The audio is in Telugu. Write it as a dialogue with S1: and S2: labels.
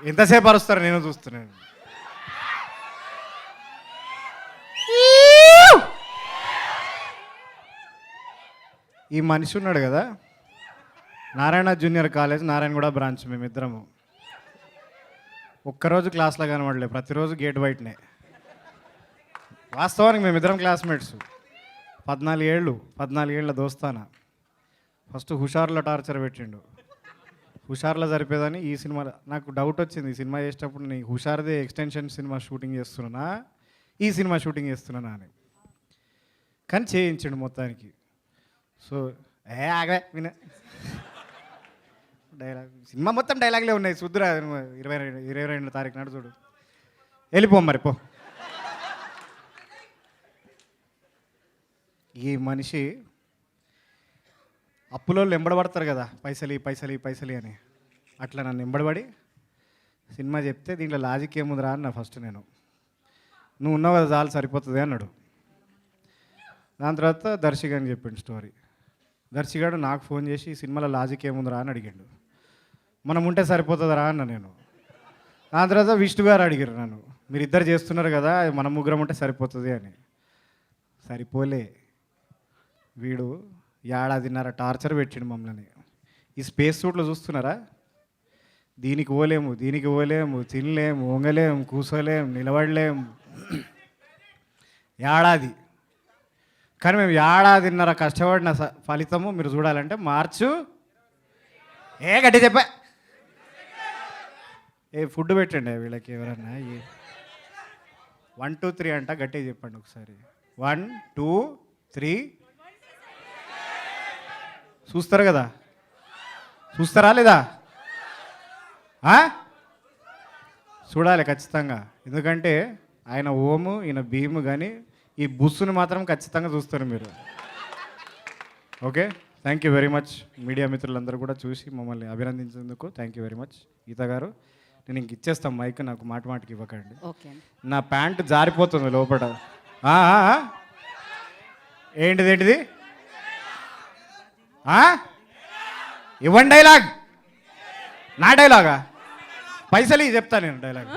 S1: ఎంతసేపు అరుస్తారు నేను చూస్తున్నాను. ఈ మనిషి ఉన్నాడు కదా, Narayana junior college Narayanaguda branch, మేమిద్దరము ఒక్కరోజు క్లాస్లో కనబడలే, ప్రతిరోజు గేట్ బయటనే. వాస్తవానికి మేమిద్దరం క్లాస్మేట్స్, 14 ఏళ్ళ దోస్తానా. ఫస్ట్ హుషార్లో టార్చర్ పెట్టిండు, హుషార్లో సరిపోదని ఈ సినిమా నాకు డౌట్ వచ్చింది. ఈ సినిమా చేసేటప్పుడు నేను హుషార్దే ఎక్స్టెన్షన్ సినిమా షూటింగ్ చేస్తున్నానా, ఈ సినిమా షూటింగ్ చేస్తున్నానా అని. కానీ చేయించండు మొత్తానికి. సో ఆగా విన డైలాగ్, సినిమా మొత్తం డైలాగ్లే ఉన్నాయి. చూద్దురా 22 తారీఖు నాడు చూడు. వెళ్ళిపో మరి పో. ఈ మనిషి అప్పులో ఎంబడబడతారు కదా, పైసలి అని. అట్లా నన్ను ఎంబడబడి సినిమా చెప్తే దీంట్లో లాజిక్ ఏముందిరా అన్న. ఫస్ట్ నేను, నువ్వు ఉన్నావు కదా చాలు సరిపోతుంది అన్నాడు. దాని తర్వాత దర్శిగా అని చెప్పిండు స్టోరీ. దర్శిగాడు నాకు ఫోన్ చేసి ఈ సినిమాలో లాజిక్ ఏముందిరా అని అడిగాడు. మనం ఉంటే సరిపోతుందిరా అన్న నేను. దాని తర్వాత విష్ణు గారు అడిగారు నన్ను, మీరు ఇద్దరు చేస్తున్నారు కదా మనం ముగ్గురం ఉంటే సరిపోతుంది అని. సరిపోలే, వీడు 1.5 టార్చర్ పెట్టిండు మమ్మల్ని. ఈ స్పేస్ సూట్లో చూస్తున్నారా, దీనికి పోలేము తినలేము, వంగలేము, కూర్చోలేము, నిలబడలేము. 1 ఏడాది. కానీ మేము 1.5 ఏడాది కష్టపడిన ఫలితము మీరు చూడాలంటే మార్చు గట్టి చెప్పా. ఫుడ్ పెట్టండి వీళ్ళకి ఎవరన్నా. 1 2 3 అంట, గట్టిగా చెప్పండి ఒకసారి. 1 2 3. చూస్తారు కదా, చూస్తారా లేదా? చూడాలి ఖచ్చితంగా. ఎందుకంటే ఆయన ఓము, ఈయన భీము, కానీ ఈ బుస్సుని మాత్రం ఖచ్చితంగా చూస్తారు మీరు. Okay, thank you very much. Media మిత్రులందరూ కూడా చూసి మమ్మల్ని అభినందించేందుకు థ్యాంక్ యూ వెరీ మచ్. గీత గారు, నేను ఇంక ఇచ్చేస్తాను మైక్, నాకు మాటికి ఇవ్వకండి. నా ప్యాంటు జారిపోతుంది లోపల. ఏంటిది ఇవ్వండి డైలాగ్. నా డైలాగా? పైసలు చెప్తా నేను డైలాగ్.